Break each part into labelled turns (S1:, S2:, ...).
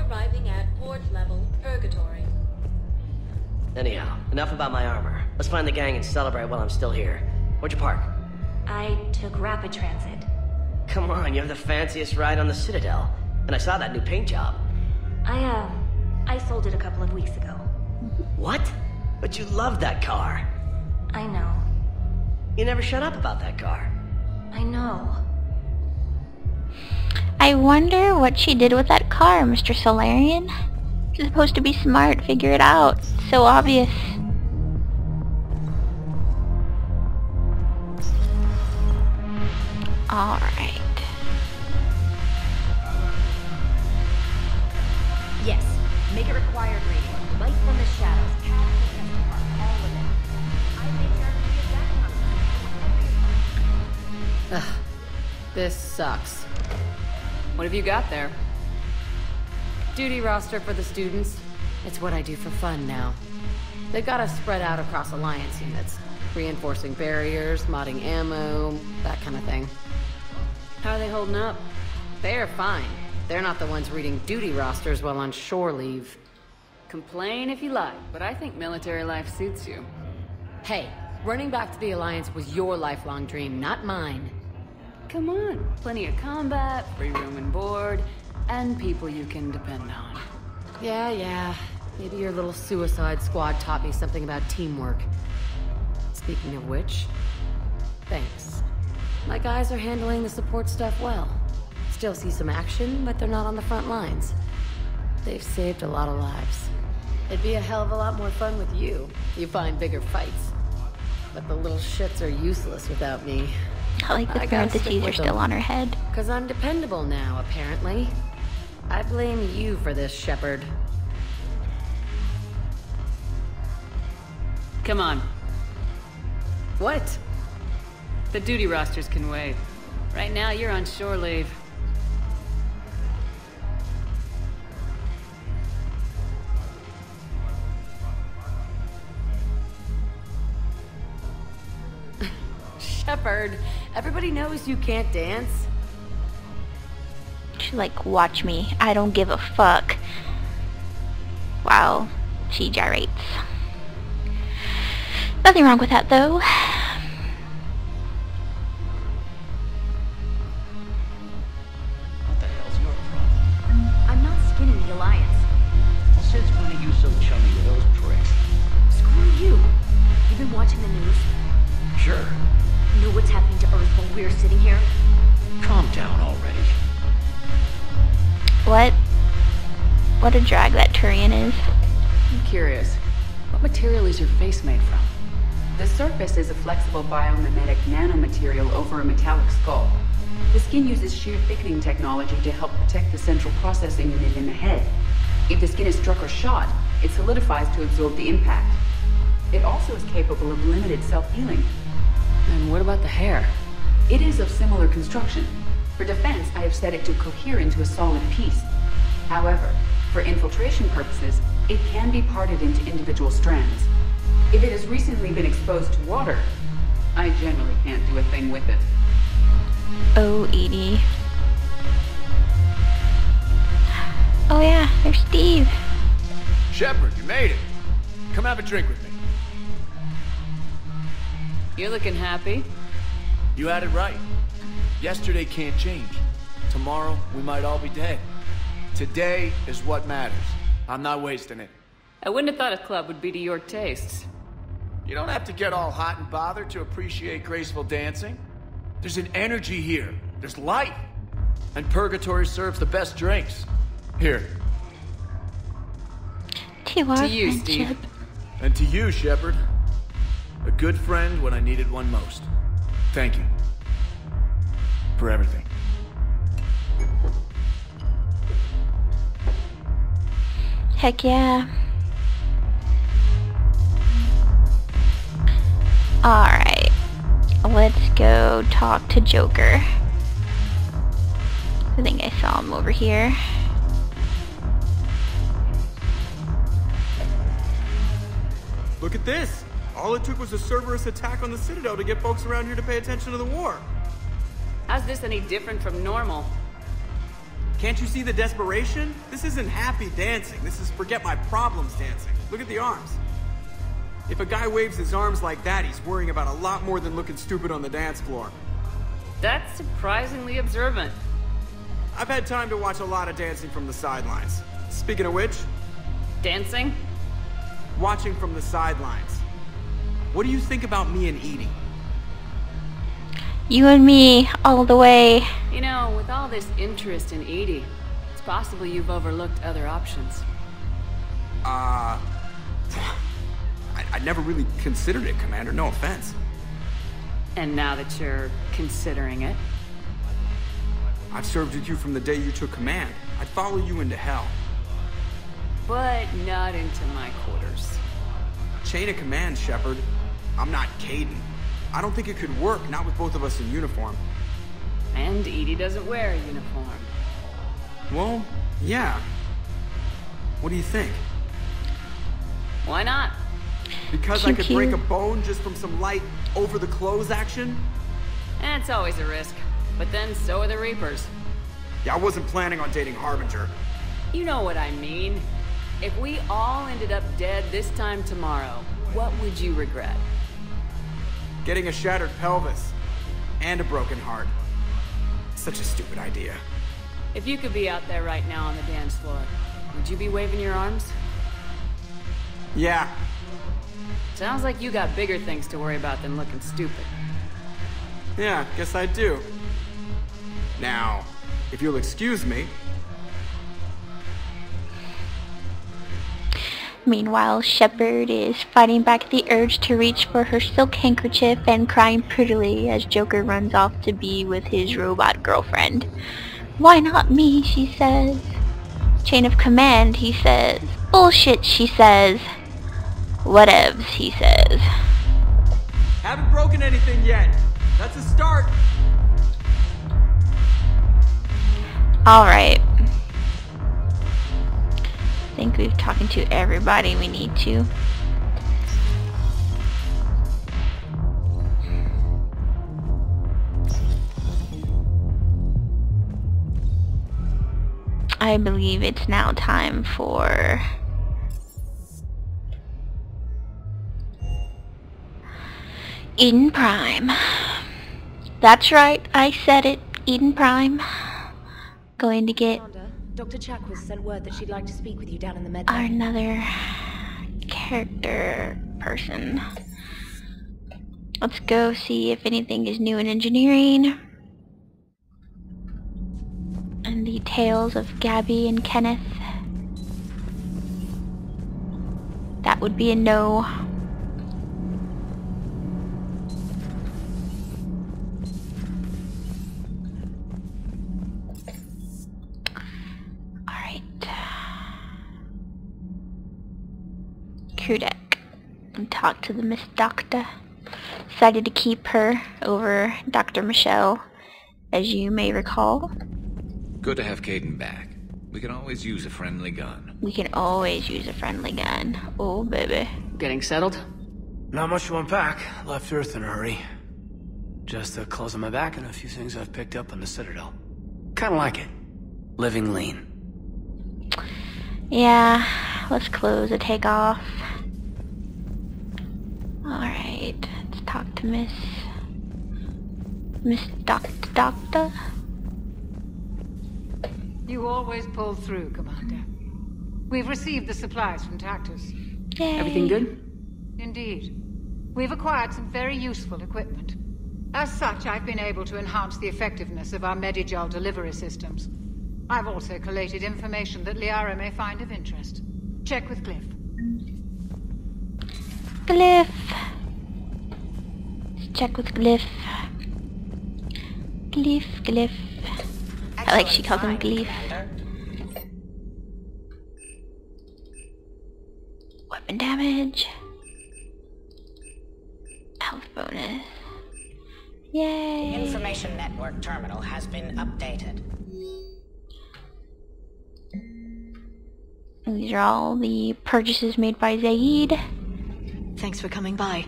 S1: arriving at port level purgatory.
S2: Anyhow, enough about my armor. Let's find the gang and celebrate while I'm still here. Where'd you park?
S3: I took rapid transit.
S2: Come on, you have the fanciest ride on the Citadel. And I saw that new paint job.
S3: I sold it a couple of weeks ago.
S2: What? But you loved that car.
S3: I know.
S2: You never shut up about that car.
S3: I know.
S4: I wonder what she did with that car, Mr. Solarian. She's supposed to be smart, figure it out. It's so obvious. Alright.
S3: Yes. Make it required rating. Light from the shadows. Cast against the park. All of it. I think there
S5: Ugh. This sucks. What have you got there? Duty roster for the students. It's what I do for fun now. They've got us spread out across Alliance units. Reinforcing barriers, modding ammo, that kind of thing. How are they holding up? They're fine. They're not the ones reading duty rosters while on shore leave. Complain if you like, but I think military life suits you. Hey, running back to the Alliance was your lifelong dream, not mine. Come on, plenty of combat, free room and board, and people you can depend on. Yeah, maybe your little suicide squad taught me something about teamwork. Speaking of which, thanks. My guys are handling the support stuff well. Still see some action, but they're not on the front lines. They've saved a lot of lives. It'd be a hell of a lot more fun with you. You find bigger fights. But the little shits are useless without me.
S4: I like the parentheses are still on her head.
S5: 'Cause I'm dependable now, apparently. I blame you for this, Shepard.
S6: Come on.
S5: What?
S6: The duty rosters can wait. Right now, you're on shore leave.
S5: Shepard, everybody knows you can't dance.
S4: She's like, watch me. I don't give a fuck. Wow. She gyrates. Nothing wrong with that, though.
S7: What the hell's your problem?
S3: I'm not skinning the Alliance.
S7: Since when are you so chummy with those pricks?
S3: Screw you. You've been watching the news?
S7: Sure.
S3: Know what's happening to Earth while we're sitting here?
S7: Calm down already.
S4: What a drag that Turian is.
S6: I'm curious. What material is your face made from?
S8: The surface is a flexible biomimetic nanomaterial over a metallic skull. The skin uses shear thickening technology to help protect the central processing unit in the head. If the skin is struck or shot, it solidifies to absorb the impact. It also is capable of limited self-healing.
S6: And what about the hair?
S8: It is of similar construction. For defense, I have set it to cohere into a solid piece. However, for infiltration purposes, it can be parted into individual strands. If it has recently been exposed to water, I generally can't do a thing with it.
S4: Oh, Edie. Oh yeah, there's Steve.
S9: Shepard, you made it. Come have a drink with me.
S6: You're looking happy.
S9: You had it right. Yesterday can't change. Tomorrow, we might all be dead. Today is what matters. I'm not wasting it.
S6: I wouldn't have thought a club would be to your tastes.
S9: You don't have to get all hot and bothered to appreciate graceful dancing. There's an energy here. There's life. And Purgatory serves the best drinks. Here.
S4: To our
S6: To you,
S4: friendship.
S6: Steve.
S9: And to you, Shepard. A good friend when I needed one most. Thank you. For everything.
S4: Heck yeah. Alright. Let's go talk to Joker. I think I saw him over here.
S10: Look at this! All it took was a Cerberus attack on the Citadel to get folks around here to pay attention to the war.
S6: How's this any different from normal?
S10: Can't you see the desperation? This isn't happy dancing. This is forget my problems dancing. Look at the arms. If a guy waves his arms like that, he's worrying about a lot more than looking stupid on the dance floor.
S6: That's surprisingly observant.
S10: I've had time to watch a lot of dancing from the sidelines. Speaking of which...
S6: Dancing?
S10: Watching from the sidelines. What do you think about me and Edie?
S4: You and me, all the way.
S6: You know, with all this interest in Edie, it's possible you've overlooked other options.
S10: I never really considered it, Commander. No offense.
S6: And now that you're considering it?
S10: I've served with you from the day you took command. I'd follow you into hell.
S6: But not into my quarters.
S10: Chain of command, Shepard. I'm not Caden. I don't think it could work, not with both of us in uniform.
S6: And Edie doesn't wear a uniform.
S10: Well, yeah. What do you think?
S6: Why not?
S10: Because I could break a bone just from some light over-the-clothes action?
S6: It's always a risk. But then so are the Reapers.
S10: Yeah, I wasn't planning on dating Harbinger.
S6: You know what I mean. If we all ended up dead this time tomorrow, what would you regret?
S10: Getting a shattered pelvis. And a broken heart. Such a stupid idea.
S6: If you could be out there right now on the dance floor, would you be waving your arms?
S10: Yeah.
S6: Sounds like you got bigger things to worry about than looking stupid.
S10: Yeah, guess I do. Now, if you'll excuse me...
S4: Meanwhile, Shepard is fighting back the urge to reach for her silk handkerchief and crying prettily as Joker runs off to be with his robot girlfriend. Why not me, she says. Chain of command, he says. Bullshit, she says. Whatevs, he says.
S10: Haven't broken anything yet. That's a start.
S4: Alright. I think we've talked to everybody we need to. I believe it's now time for Eden Prime. That's right, I said it. Eden Prime. Going to get
S3: Dr. Chakwas sent word that she'd like to speak with you down in the med.
S4: another character person. Let's go see if anything is new in engineering. And the tales of Gabby and Kenneth. That would be a no. Crew deck and talk to the Miss Doctor. Decided to keep her over Dr. Michelle, as you may recall.
S11: Good to have Caden back. We can always use a friendly gun.
S4: We can always use a friendly gun. Oh, baby.
S6: Getting settled?
S12: Not much to unpack. Left Earth in a hurry. Just the clothes on my back and a few things I've picked up on the Citadel. Kinda like it. Living lean.
S4: Yeah, let's close the takeoff. Alright, let's talk to Miss Doctor.
S13: You always pull through, Commander. We've received the supplies from Tactus.
S4: Yay.
S6: Everything good?
S13: Indeed. We've acquired some very useful equipment. As such, I've been able to enhance the effectiveness of our Medigel delivery systems. I've also collated information that Liara may find of interest. Check with Glyph.
S4: Glyph. Let's check with Glyph. Glyph. I like she calls him Glyph. Weapon damage. Health bonus. Yay!
S14: The information network terminal has been updated.
S4: These are all the purchases made by Zaid.
S14: Thanks for coming by.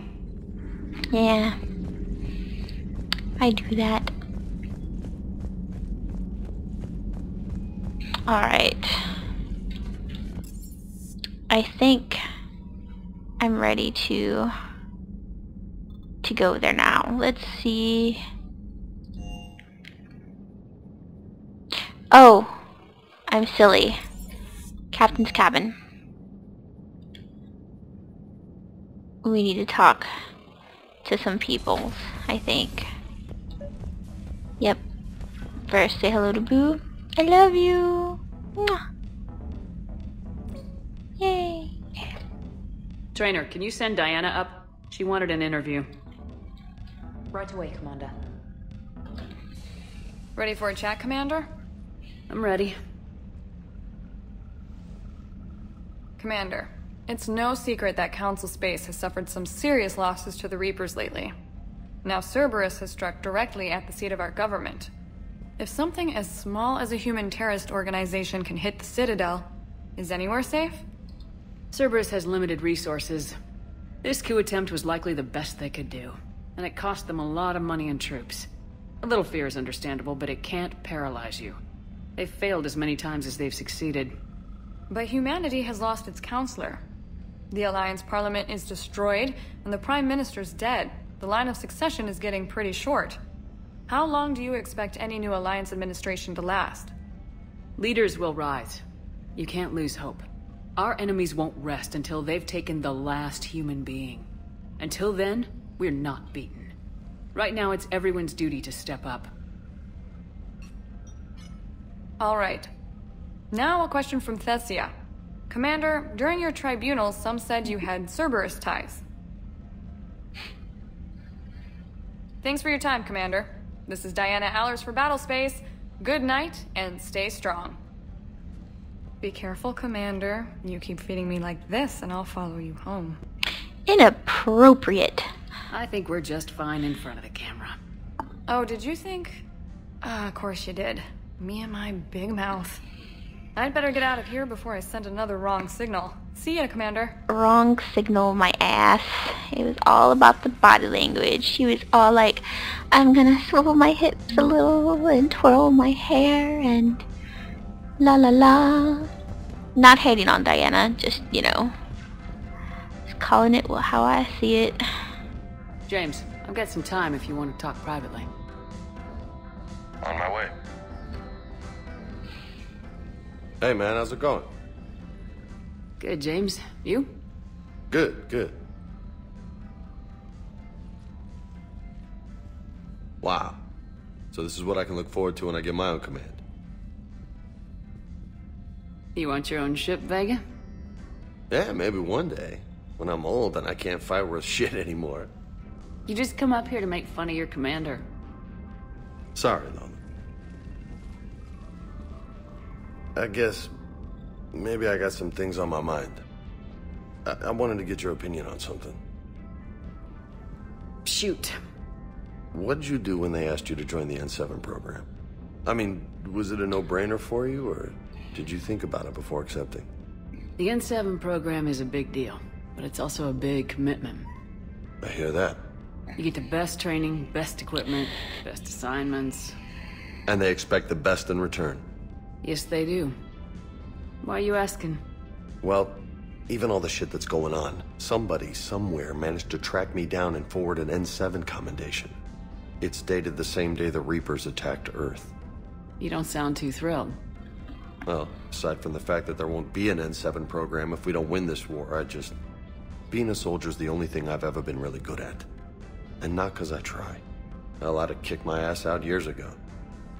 S4: Yeah. I do that. Alright. I think I'm ready to go there now. Let's see. Oh, I'm silly. Captain's cabin. We need to talk to some people, I think. Yep. First, say hello to Boo. I love you. Mwah. Yay.
S6: Trainer, can you send Diana up? She wanted an interview.
S3: Right away, Commander.
S15: Ready for a chat, Commander?
S6: I'm ready.
S15: Commander, it's no secret that Council Space has suffered some serious losses to the Reapers lately. Now Cerberus has struck directly at the seat of our government. If something as small as a human terrorist organization can hit the Citadel, is anywhere safe?
S6: Cerberus has limited resources. This coup attempt was likely the best they could do, and it cost them a lot of money and troops. A little fear is understandable, but it can't paralyze you. They've failed as many times as they've succeeded.
S15: But humanity has lost its counselor. The Alliance Parliament is destroyed, and the Prime Minister's dead. The line of succession is getting pretty short. How long do you expect any new Alliance administration to last?
S6: Leaders will rise. You can't lose hope. Our enemies won't rest until they've taken the last human being. Until then, we're not beaten. Right now, it's everyone's duty to step up.
S15: All right. Now a question from Thessia. Commander, during your tribunal, some said you had Cerberus ties. Thanks for your time, Commander. This is Diana Allers for Battlespace. Good night, and stay strong. Be careful, Commander. You keep feeding me like this, and I'll follow you home.
S4: Inappropriate.
S6: I think we're just fine in front of the camera.
S15: Oh, did you think? Of course you did. Me and my big mouth. I'd better get out of here before I send another wrong signal. See ya, Commander.
S4: Wrong signal, my ass. It was all about the body language. She was all like, I'm gonna swivel my hips a little and twirl my hair and la la la. Not hating on Diana, just, you know, just calling it how I see it.
S6: James, I've got some time if you want to talk privately.
S16: On my way. Hey man, how's it going?
S6: Good, James. You?
S16: Good, good. Wow. So this is what I can look forward to when I get my own command.
S6: You want your own ship, Vega?
S16: Yeah, maybe one day. When I'm old and I can't fight worth shit anymore.
S6: You just come up here to make fun of your commander.
S16: Sorry, Lola. I guess maybe I got some things on my mind. I wanted to get your opinion on something.
S6: Shoot.
S16: What did you do when they asked you to join the N7 program? I mean, was it a no-brainer for you, or did you think about it before accepting?
S6: The N7 program is a big deal, but it's also a big commitment.
S16: I hear that.
S6: You get the best training, best equipment, best assignments.
S16: And they expect the best in return.
S6: Yes, they do. Why are you asking?
S16: Well, even all the shit that's going on, somebody somewhere managed to track me down and forward an N7 commendation. It's dated the same day the Reapers attacked Earth.
S6: You don't sound too thrilled.
S16: Well, aside from the fact that there won't be an N7 program if we don't win this war, being a soldier's the only thing I've ever been really good at. And not because I try. Hell, I'd have kicked my ass out years ago.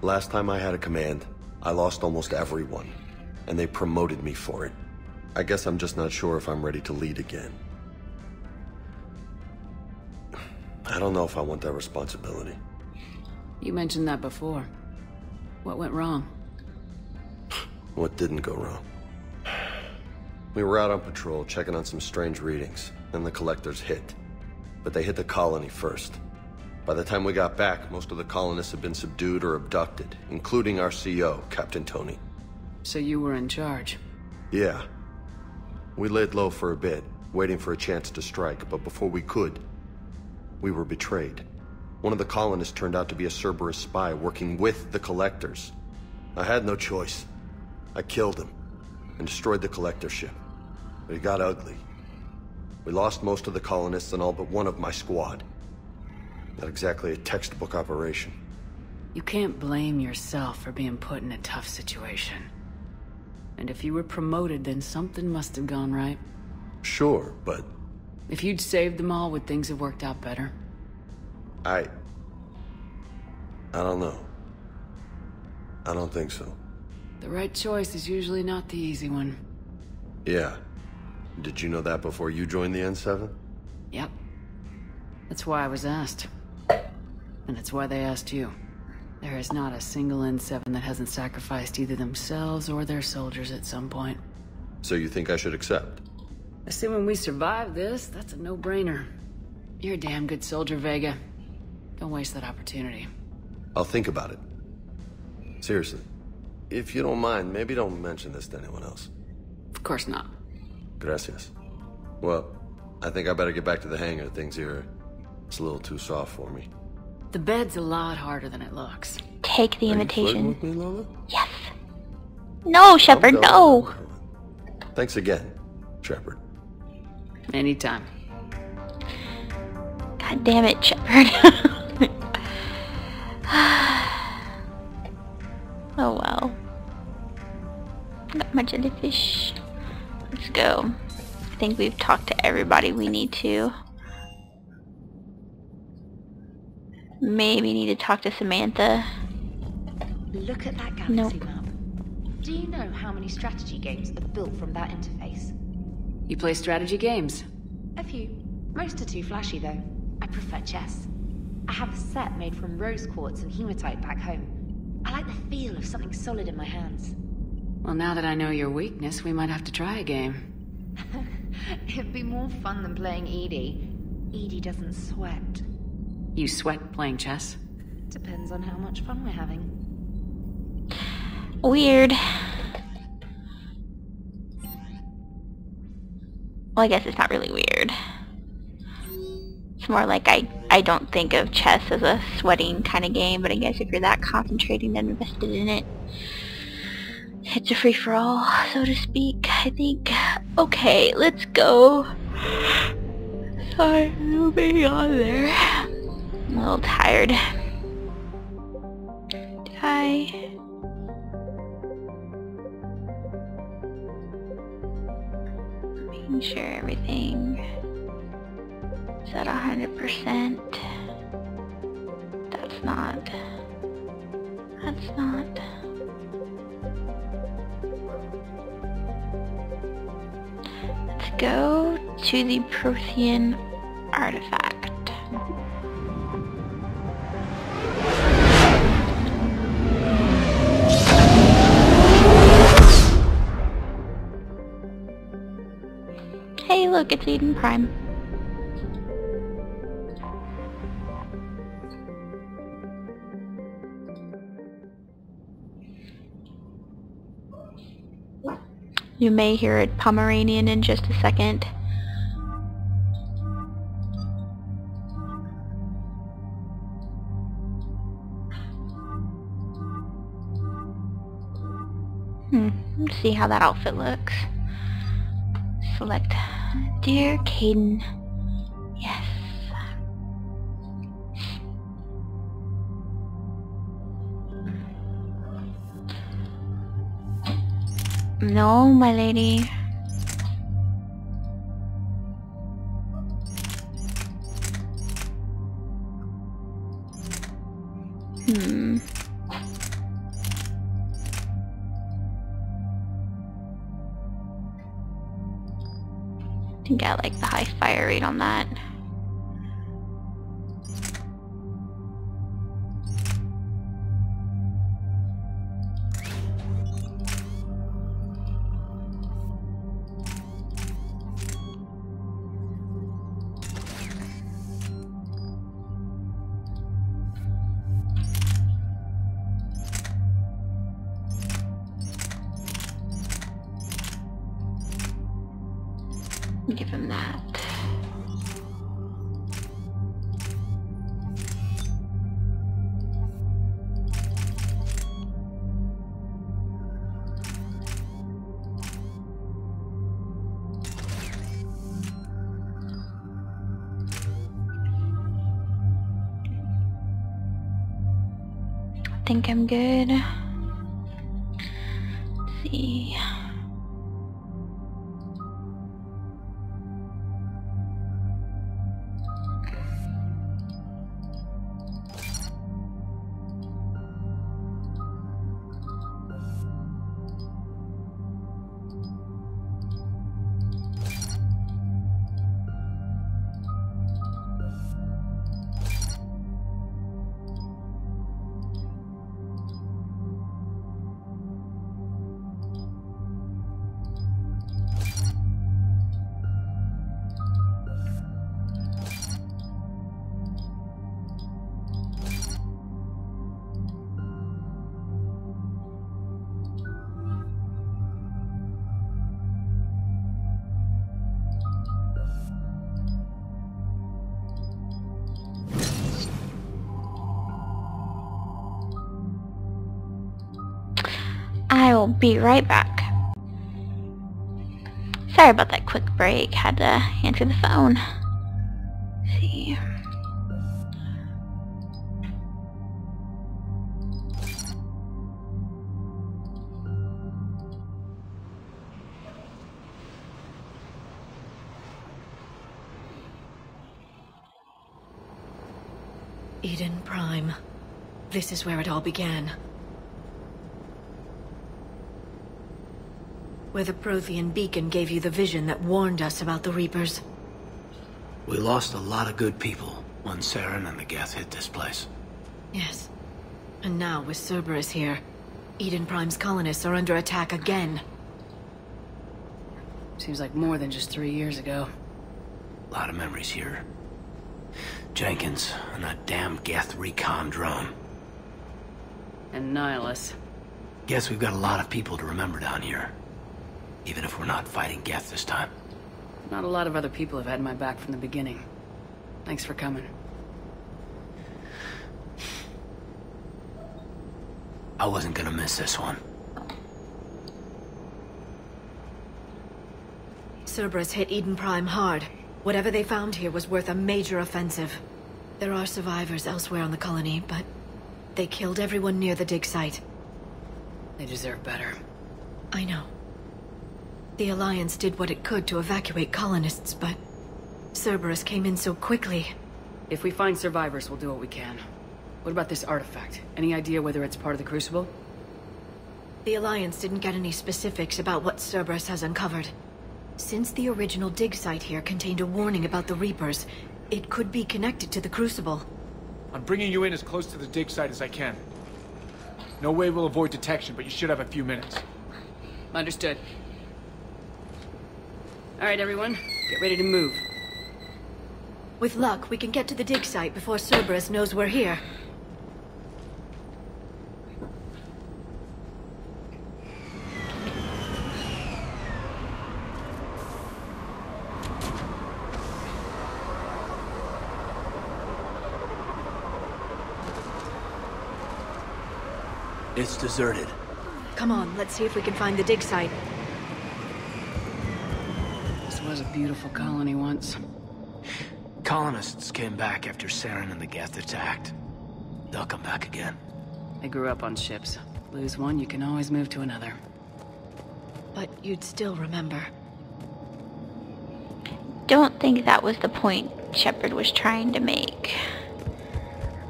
S16: Last time I had a command, I lost almost everyone, and they promoted me for it. I guess I'm just not sure if I'm ready to lead again. I don't know if I want that responsibility.
S6: You mentioned that before. What went wrong?
S16: What didn't go wrong? We were out on patrol, checking on some strange readings, and the collectors hit. But they hit the colony first. By the time we got back, most of the colonists had been subdued or abducted, including our CO, Captain Tony.
S6: So you were in charge?
S16: Yeah. We laid low for a bit, waiting for a chance to strike, but before we could, we were betrayed. One of the colonists turned out to be a Cerberus spy working with the collectors. I had no choice. I killed him and destroyed the collector ship. But it got ugly. We lost most of the colonists and all but one of my squad. Not exactly a textbook operation.
S6: You can't blame yourself for being put in a tough situation. And if you were promoted, then something must have gone right.
S16: Sure, but...
S6: If you'd saved them all, would things have worked out better?
S16: I don't know. I don't think so.
S6: The right choice is usually not the easy one.
S16: Yeah. Did you know that before you joined the N7?
S6: Yep. That's why I was asked. And it's why they asked you. There is not a single N7 that hasn't sacrificed either themselves or their soldiers at some point.
S16: So you think I should accept?
S6: Assuming we survive this, that's a no-brainer. You're a damn good soldier, Vega. Don't waste that opportunity.
S16: I'll think about it. Seriously. If you don't mind, maybe don't mention this to anyone else.
S6: Of course not.
S16: Gracias. Well, I think I better get back to the hangar. Things here, it's a little too soft for me.
S6: The bed's a lot harder than it looks.
S4: Take the invitation.
S16: With me, Lola?
S4: Yes. No, Shepard, no.
S16: Thanks again, Shepard.
S6: Anytime.
S4: God damn it, Shepard. Oh well. Got my jellyfish. Let's go. I think we've talked to everybody we need to. Maybe need to talk to Samantha.
S3: Look at that galaxy map. Do you know how many strategy games are built from that interface?
S6: You play strategy games?
S3: A few. Most are too flashy though. I prefer chess. I have a set made from rose quartz and hematite back home. I like the feel of something solid in my hands.
S6: Well, now that I know your weakness, we might have to try a game.
S3: It'd be more fun than playing Edie. Edie doesn't sweat.
S6: You sweat playing chess?
S3: Depends on how much fun we're having.
S4: Weird. Well, I guess it's not really weird. It's more like I don't think of chess as a sweating kind of game, but I guess if you're that concentrating and invested in it, it's a free-for-all, so to speak, I think. Okay, let's go. Sorry, moving on there. I'm a little tired. Did I... Making sure everything is at 100%. That's not. That's not. Let's go to the Prothean artifact. Hey, look, it's Eden Prime. You may hear a Pomeranian in just a second. Let's see how that outfit looks. Select Dear Caden. Yes. No, my lady. I think I like the high fire rate on that. Give him that. think I'm good. Let's see. I will be right back. Sorry about that quick break. Had to answer the phone. Let's see.
S14: Eden Prime. This is where it all began. Where the Prothean beacon gave you the vision that warned us about the Reapers.
S12: We lost a lot of good people when Saren and the Geth hit this place.
S14: Yes. And now, with Cerberus here, Eden Prime's colonists are under attack again.
S6: Seems like more than just 3 years ago.
S12: A lot of memories here. Jenkins and that damn Geth recon drone.
S6: And Nihilus.
S12: Guess we've got a lot of people to remember down here. Even if we're not fighting Geth this time.
S6: Not a lot of other people have had my back from the beginning. Thanks for coming.
S12: I wasn't gonna miss this one.
S14: Cerberus hit Eden Prime hard. Whatever they found here was worth a major offensive. There are survivors elsewhere on the colony, but they killed everyone near the dig site.
S6: They deserve better.
S14: I know. The Alliance did what it could to evacuate colonists, but Cerberus came in so quickly.
S6: If we find survivors, we'll do what we can. What about this artifact? Any idea whether it's part of the Crucible?
S14: The Alliance didn't get any specifics about what Cerberus has uncovered. Since the original dig site here contained a warning about the Reapers, it could be connected to the Crucible.
S9: I'm bringing you in as close to the dig site as I can. No way we'll avoid detection, but you should have a few minutes.
S6: Understood. All right, everyone. Get ready to move.
S14: With luck, we can get to the dig site before Cerberus knows we're here.
S12: It's deserted.
S14: Come on, let's see if we can find the dig site.
S6: This was a beautiful colony once.
S12: Colonists came back after Saren and the Geth attacked. They'll come back again.
S6: They grew up on ships. Lose one, you can always move to another.
S14: But you'd still remember.
S4: Don't think that was the point Shepard was trying to make.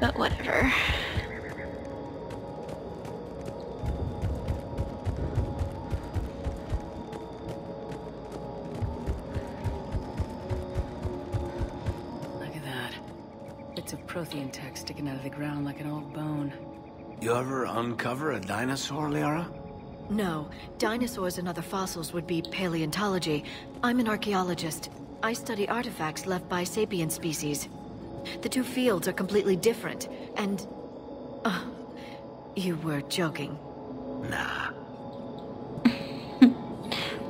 S4: But whatever.
S6: Of Prothean tech sticking out of the ground like an old bone.
S12: You ever uncover a dinosaur, Liara?
S14: No. Dinosaurs and other fossils would be paleontology. I'm an archaeologist. I study artifacts left by sapient species. The two fields are completely different, and... you were joking.
S12: Nah.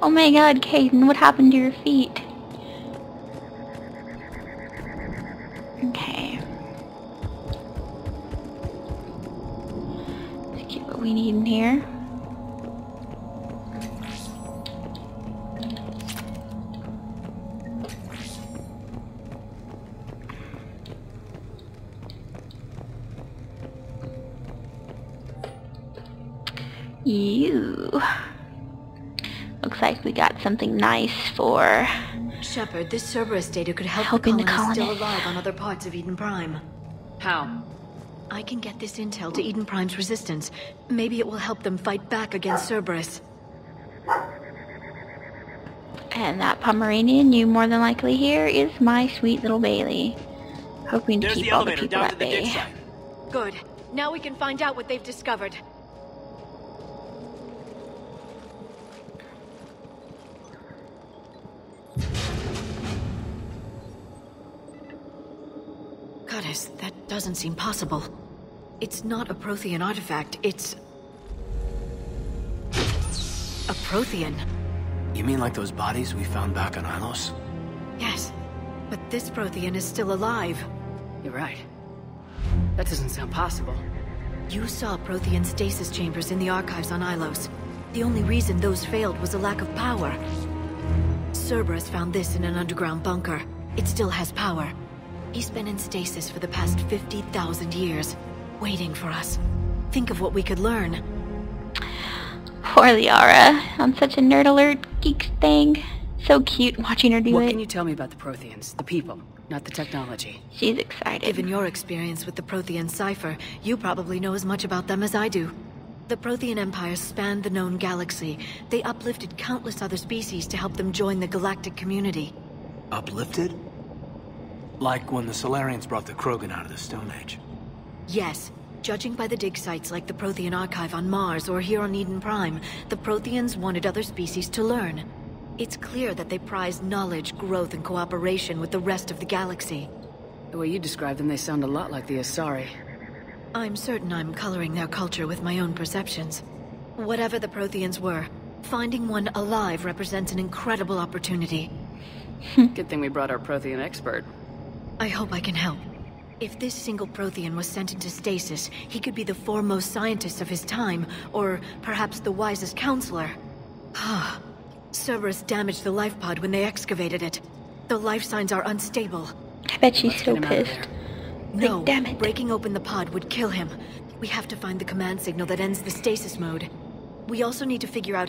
S4: Oh my god, Caden, what happened to your feet? Okay. Let's get what we need in here. You. Looks like we got something nice for
S14: Shepard, this Cerberus data could help
S4: helping
S14: the colonists still
S4: colonists.
S14: alive on other parts of Eden Prime.
S6: How?
S14: I can get this intel to Eden Prime's resistance. Maybe it will help them fight back against Cerberus.
S4: And that Pomeranian you more than likely hear is my sweet little Bailey. Hoping to
S12: There's
S4: keep
S12: the
S4: all the
S12: elevator
S4: people
S12: down
S4: at
S12: to the dig
S4: bay.
S12: site.
S14: Good. Now we can find out what they've discovered. Goddess, that doesn't seem possible. It's not a Prothean artifact, it's... a Prothean.
S12: You mean like those bodies we found back on Ilos?
S14: Yes, but this Prothean is still alive.
S6: You're right. That doesn't sound possible.
S14: You saw Prothean stasis chambers in the archives on Ilos. The only reason those failed was a lack of power. Cerberus found this in an underground bunker. It still has power. He's been in stasis for the past 50,000 years, waiting for us. Think of what we could learn.
S4: Poor Liara, on such a nerd alert geek thing. So cute watching her do
S6: What
S4: it.
S6: can you tell me about the Protheans? The people, not the technology.
S4: She's excited.
S14: Given your experience with the Prothean cipher, you probably know as much about them as I do. The Prothean Empire spanned the known galaxy. They uplifted countless other species to help them join the galactic community.
S12: Uplifted? Like when the Solarians brought the Krogan out of the Stone Age.
S14: Yes. Judging by the dig sites like the Prothean Archive on Mars or here on Eden Prime, the Protheans wanted other species to learn. It's clear that they prize knowledge, growth, and cooperation with the rest of the galaxy.
S6: The way you describe them, they sound a lot like the Asari.
S14: I'm certain I'm coloring their culture with my own perceptions. Whatever the Protheans were, finding one alive represents an incredible opportunity.
S6: Good thing we brought our Prothean expert.
S14: I hope I can help. If this single Prothean was sent into stasis, he could be the foremost scientist of his time, or perhaps the wisest counselor. Cerberus damaged the life pod when they excavated it. The life signs are unstable.
S4: I bet she's so pissed.
S14: No,
S4: Like, damn it.
S14: breaking open the pod would kill him. We have to find the command signal that ends the stasis mode. We also need to figure out